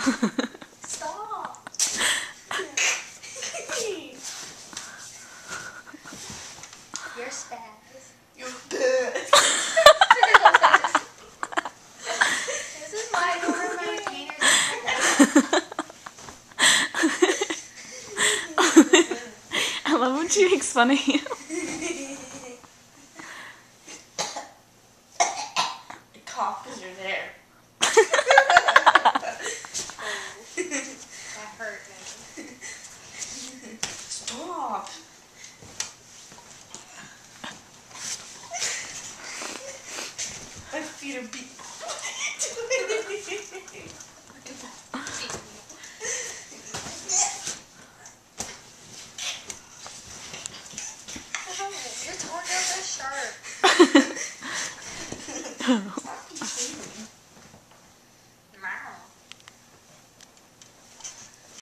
Stop. You're spaz. You're bad. This is my order my retainers. I love when she makes fun of you. Cough because you're there. That hurt, man. Stop. My feet are beat. Your toenails are sharp. Stop complaining.